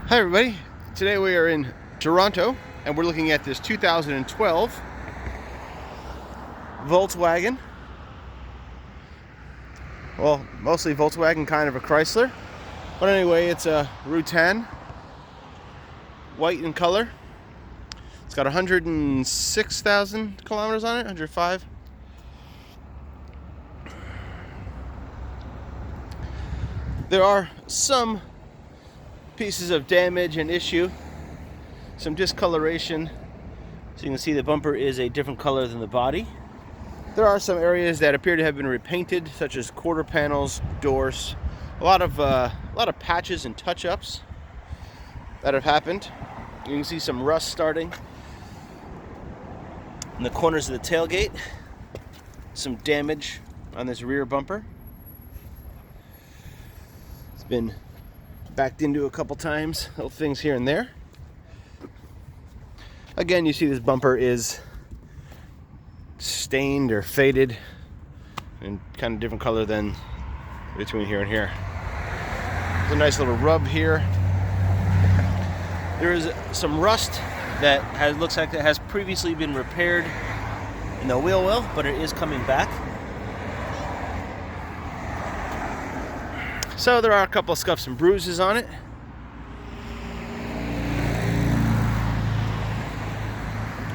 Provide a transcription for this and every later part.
Hi everybody, today we are in Toronto and we're looking at this 2012 Volkswagen. Well, mostly Volkswagen, kind of a Chrysler. But anyway, it's a Routan, white in color. It's got 106,000 kilometers on it, 105. There are some pieces of damage and issue, some discoloration, so you can see the bumper is a different color than the body. There are some areas that appear to have been repainted, such as quarter panels, doors, a lot of patches and touch-ups that have happened. You can see some rust starting in the corners of the tailgate, some damage on this rear bumper. It's been backed into a couple times, little things here and there. Again, you see this bumper is stained or faded and kind of different color than between here and here. There's a nice little rub here. There is some rust that looks like it has previously been repaired in the wheel well, but it is coming back. So there are a couple of scuffs and bruises on it.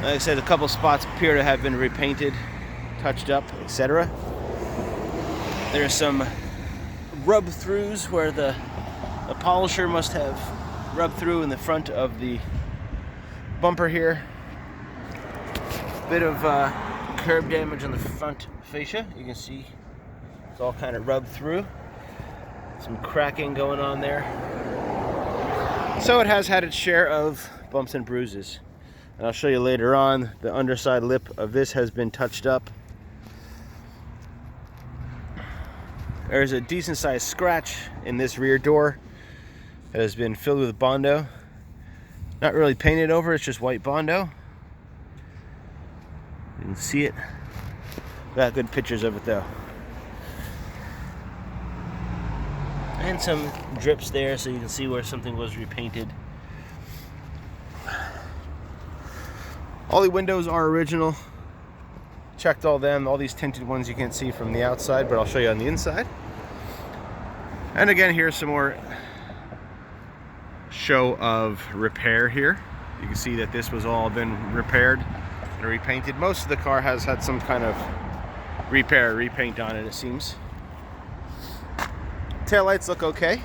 Like I said, a couple of spots appear to have been repainted, touched up, etc. There's some rub-throughs where the polisher must have rubbed through in the front of the bumper here. Bit of curb damage on the front fascia. You can see it's all kind of rubbed through. Some cracking going on there. So it has had its share of bumps and bruises. And I'll show you later on, the underside lip of this has been touched up. There's a decent sized scratch in this rear door that has been filled with Bondo. Not really painted over, it's just white Bondo. You can see it. Got good pictures of it though. And some drips there so you can see where something was repainted. All the windows are original. Checked all them. All these tinted ones you can't see from the outside, but I'll show you on the inside. And again, here's some more show of repair here. You can see that this was all been repaired and repainted. Most of the car has had some kind of repair, repaint on it, it seems. Taillights look okay.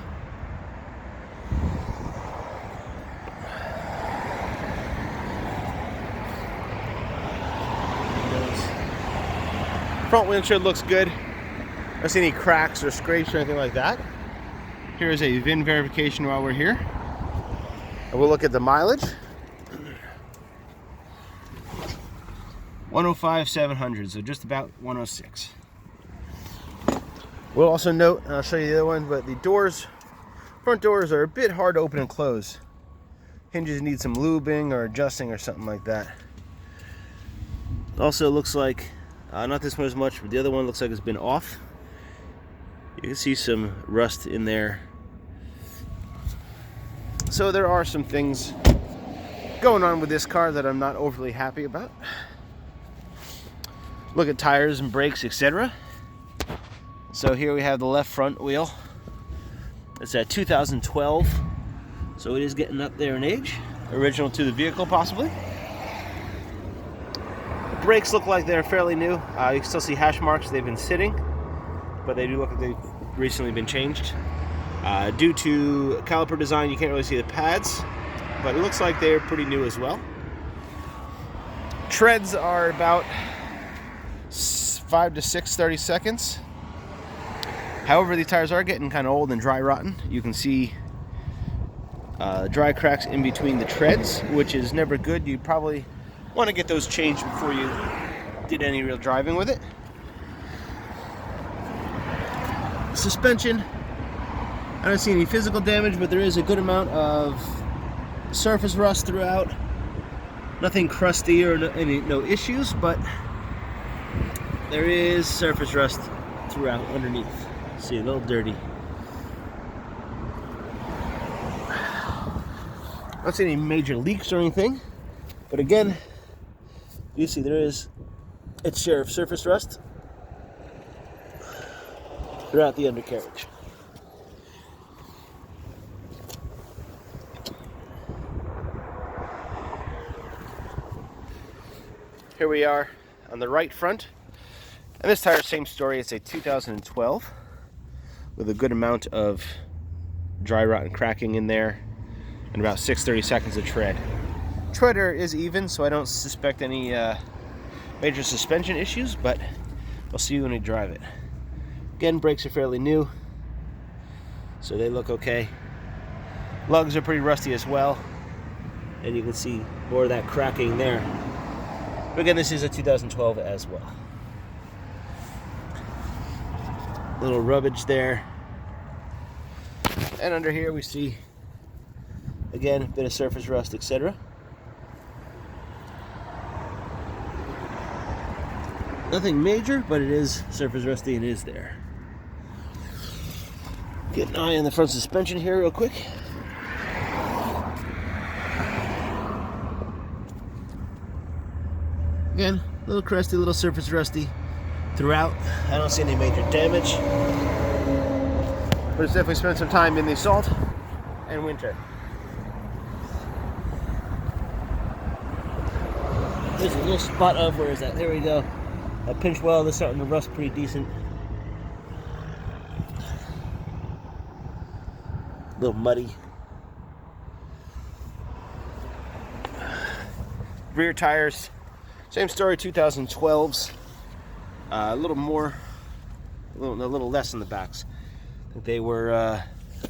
Front windshield looks good. I don't see any cracks or scrapes or anything like that. Here's a VIN verification while we're here. And we'll look at the mileage. 105,700, so just about 106. We'll also note, and I'll show you the other one, but the doors, front doors are a bit hard to open and close. Hinges need some lubing or adjusting or something like that. Also looks like, not this one as much, but the other one looks like it's been off. You can see some rust in there. So there are some things going on with this car that I'm not overly happy about. Look at tires and brakes, etc. So here we have the left front wheel. It's a 2012, so it is getting up there in age. Original to the vehicle, possibly. The brakes look like they're fairly new. You can still see hash marks. They've been sitting, but they do look like they've recently been changed. Due to caliper design, you can't really see the pads, but it looks like they're pretty new as well. Treads are about 5 to 6 30-seconds. However, these tires are getting kind of old and dry rotten. You can see dry cracks in between the treads, which is never good. You probably want to get those changed before you did any real driving with it. Suspension, I don't see any physical damage, but there is a good amount of surface rust throughout. Nothing crusty or no issues, but there is surface rust throughout underneath. See, a little dirty. Not seeing any major leaks or anything, but again, you see there is its share of surface rust throughout the undercarriage. Here we are on the right front, and this tire, same story. It's a 2012 with a good amount of dry rot and cracking in there, and about 6/32 of tread. Treader is even, so I don't suspect any major suspension issues, but we'll see when we drive it. Again, brakes are fairly new, so they look okay. Lugs are pretty rusty as well, and you can see more of that cracking there. But again, this is a 2012 as well. Little rubbage there. And under here we see, again, a bit of surface rust, etc. Nothing major, but it is surface rusty and is there. Get an eye on the front suspension here real quick. Again, a little crusty, a little surface rusty throughout. I don't see any major damage. But it's definitely spent some time in the salt and winter. There's a little spot of, where is that? There we go. A pinch weld is starting to rust pretty decent. A little muddy. Rear tires, same story, 2012s. A little more, a little less in the backs. I think they were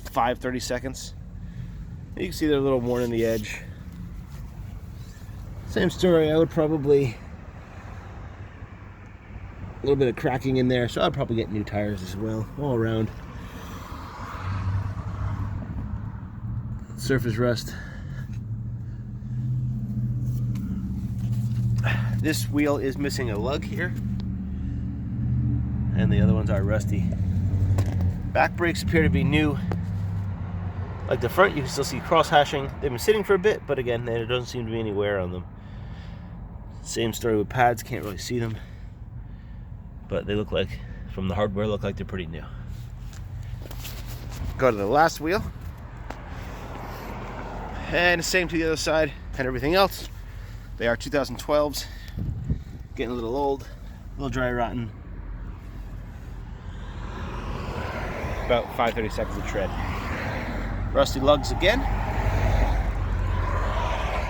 5/32. You can see they're a little worn in the edge. Same story. I would probably a little bit of cracking in there, so I'd probably get new tires as well, all around. Surface rust. This wheel is missing a lug here, and the other ones are rusty. Back brakes appear to be new. Like the front, you can still see cross hashing. They've been sitting for a bit, but again, there doesn't seem to be any wear on them. Same story with pads, can't really see them, but they look like, from the hardware, look like they're pretty new. Go to the last wheel, and same to the other side and everything else. They are 2012s, getting a little old, a little dry rotten. About 5/32 of tread. Rusty lugs again,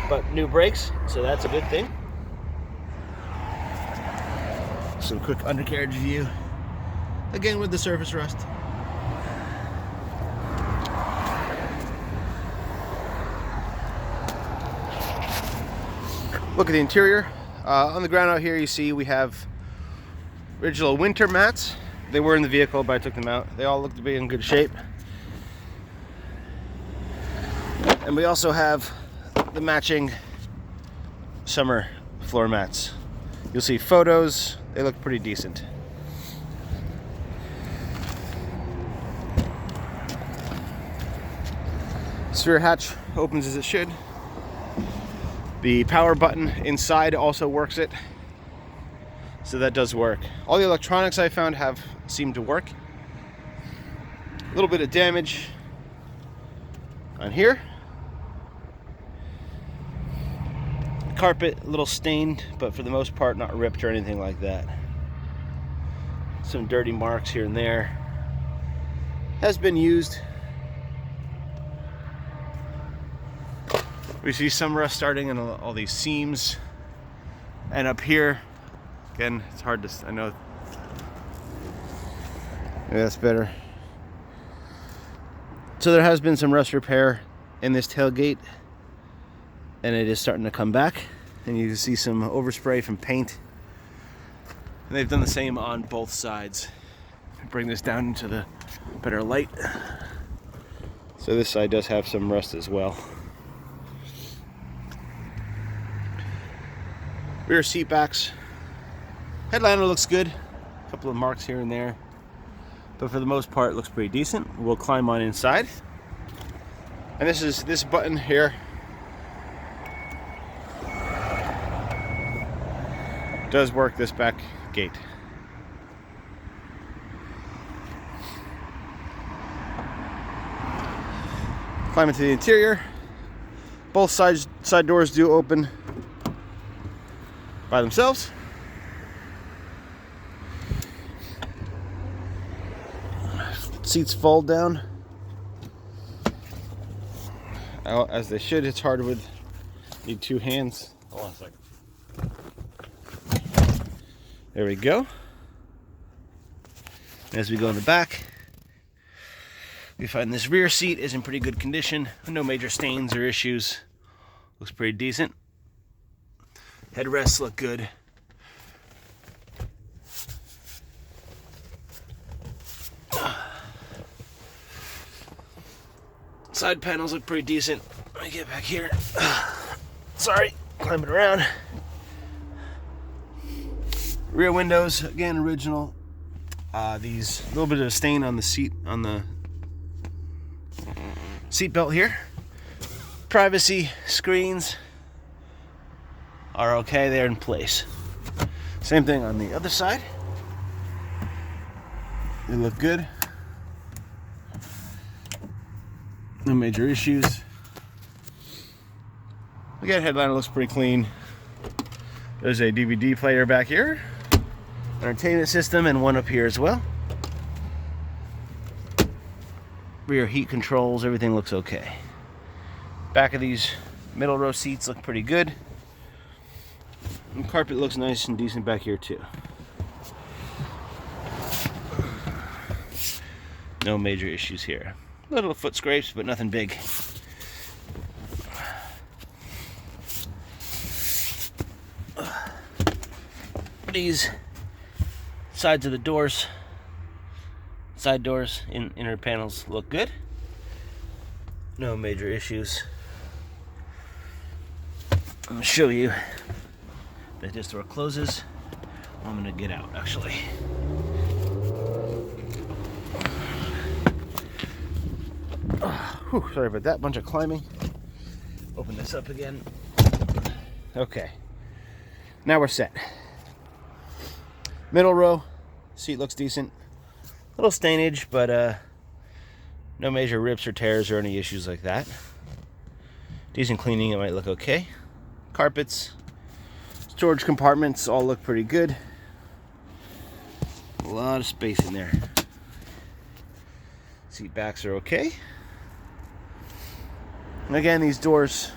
but new brakes, so that's a good thing. Some quick undercarriage view, again with the surface rust. Look at the interior. On the ground out here, you see we have original winter mats. They were in the vehicle, but I took them out. They all look to be in good shape. And we also have the matching summer floor mats. You'll see photos. They look pretty decent. Sphere hatch opens as it should. The power button inside also works it, so that does work. All the electronics I found have seemed to work. A little bit of damage on here. Carpet a little stained, but for the most part not ripped or anything like that. Some dirty marks here and there. Has been used. We see some rust starting in all these seams, and up here again, it's hard to, I know. Maybe that's better. So there has been some rust repair in this tailgate, and it is starting to come back, and you can see some overspray from paint, and they've done the same on both sides. Bring this down into the better light. So this side does have some rust as well. Rear seat backs. Headliner looks good. A couple of marks here and there, but for the most part it looks pretty decent. We'll climb on inside, and this button here does work, this back gate. Climb into the interior. Both side doors do open by themselves. Seats fold down as they should. It's hard with need two hands. Hold on a second. There we go. As we go in the back, we find this rear seat is in pretty good condition. No major stains or issues. Looks pretty decent. Headrests look good. Side panels look pretty decent. Let me get back here. Sorry, climbing around. Rear windows, again, original. These little bit of a stain on the seat belt here. Privacy screens are okay, they're in place. Same thing on the other side. They look good. No major issues. Again, headliner looks pretty clean. There's a DVD player back here, entertainment system, and one up here as well. Rear heat controls, everything looks okay. Back of these middle row seats look pretty good. And carpet looks nice and decent back here too. No major issues here. Little foot scrapes, but nothing big. These sides of the doors, side doors, inner panels look good. No major issues. I'm going to show you that this door closes. I'm going to get out actually. Whew, sorry about that, bunch of climbing. Open this up again. Okay, now we're set. Middle row, seat looks decent. Little stainage, but no major rips or tears or any issues like that. Decent cleaning, it might look okay. Carpets, storage compartments all look pretty good. A lot of space in there. Seat backs are okay. And again, these doors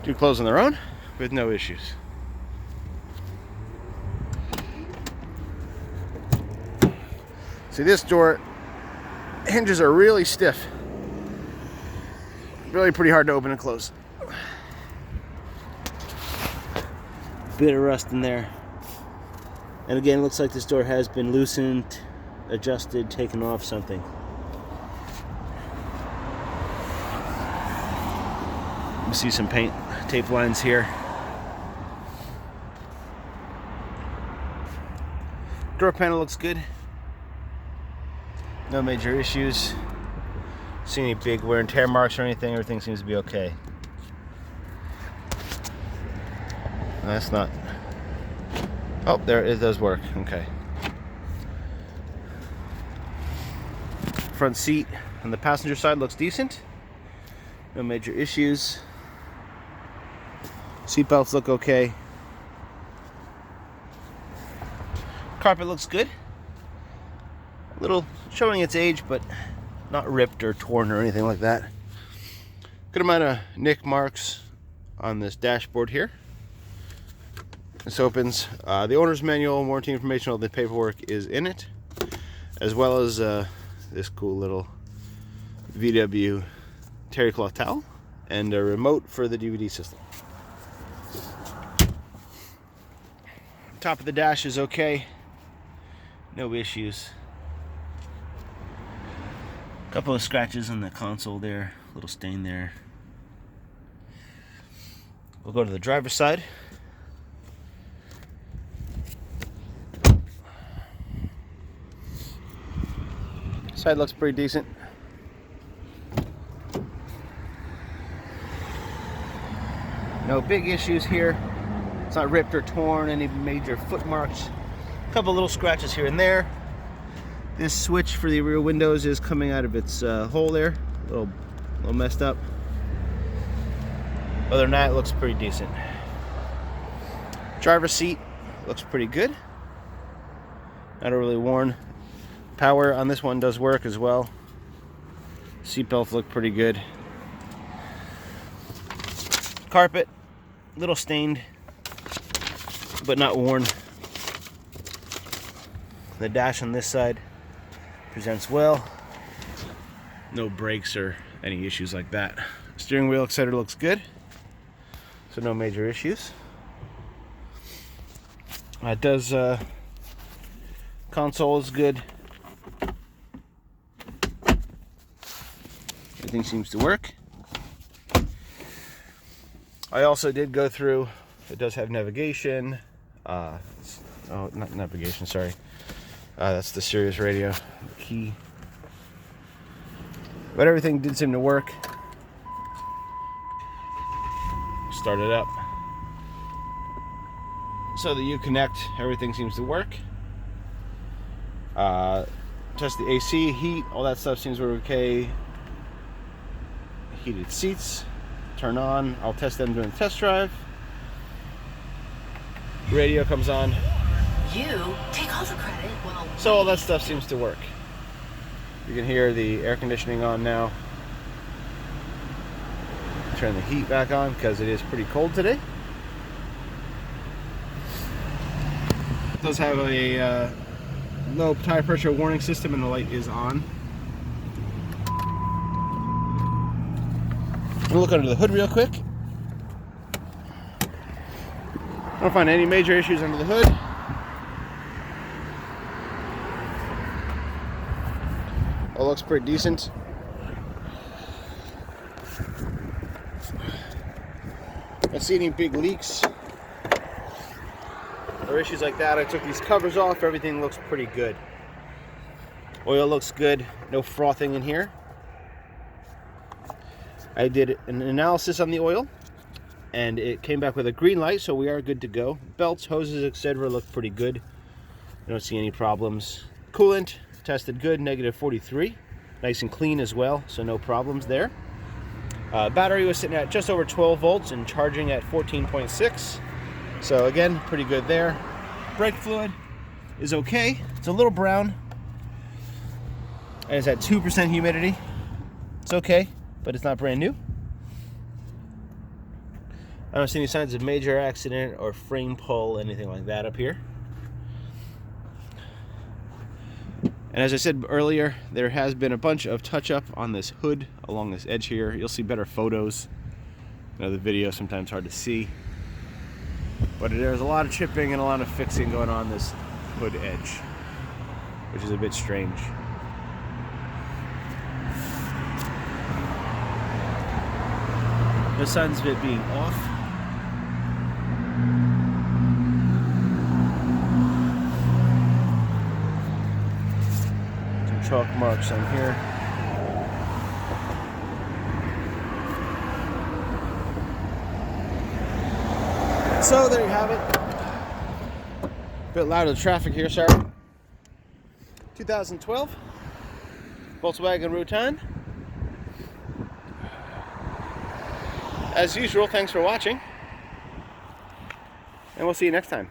do close on their own with no issues. See, this door hinges are really stiff. Really pretty hard to open and close. Bit of rust in there. And again, it looks like this door has been loosened, adjusted, taken off something. You see some paint tape lines here. Door panel looks good. No major issues. See any big wear and tear marks or anything? Everything seems to be okay. That's not. Oh, there it does work. Okay. Front seat on the passenger side looks decent. No major issues. Seatbelts look okay. Carpet looks good. A little showing its age, but not ripped or torn or anything like that. Good amount of nick marks on this dashboard here. This opens. The owner's manual and warranty information, all the paperwork is in it, as well as this cool little VW terry cloth towel and a remote for the DVD system. Top of the dash is okay. No issues. Couple of scratches on the console there, little stain there. We'll go to the driver's side. Side looks pretty decent. No big issues here. It's not ripped or torn, any major foot marks. A couple little scratches here and there. This switch for the rear windows is coming out of its hole there. A little messed up. Other than that, it looks pretty decent. Driver's seat looks pretty good. Not really worn. Power on this one does work as well. Seatbelts look pretty good. Carpet, little stained, but not worn. The dash on this side presents well. No brakes or any issues like that. Steering wheel, etc. looks good. So no major issues. It does, console is good. Everything seems to work. I also did go through, it does have navigation. Oh, not navigation, sorry. That's the Sirius radio key. But everything did seem to work. Start it up. So the Uconnect, everything seems to work. Test the AC, heat, all that stuff seems to work okay. Heated seats, turn on. I'll test them during the test drive. Radio comes on. You take all the credit. Well, so all that stuff seems to work. You can hear the air conditioning on now. Turn the heat back on because it is pretty cold today. It does have a low tire pressure warning system and the light is on. We'll look under the hood real quick. I don't find any major issues under the hood. All looks pretty decent. I don't see any big leaks or issues like that. I took these covers off. Everything looks pretty good. Oil looks good. No frothing in here. I did an analysis on the oil and it came back with a green light, so we are good to go. Belts, hoses, etc. look pretty good. I don't see any problems. Coolant tested good, -43. Nice and clean as well, so no problems there. Battery was sitting at just over 12 volts and charging at 14.6. So again, pretty good there. Brake fluid is okay. It's a little brown. And it's at 2% humidity. It's okay, but it's not brand new. I don't see any signs of major accident or frame pull, anything like that up here. And as I said earlier, there has been a bunch of touch-up on this hood along this edge here. You'll see better photos. You know, the video is sometimes hard to see. But there's a lot of chipping and a lot of fixing going on this hood edge, which is a bit strange. No signs of it being off. Some chalk marks on here. So there you have it. A bit loud of the traffic here, sorry. 2012 Volkswagen Routan. As usual, thanks for watching, and we'll see you next time.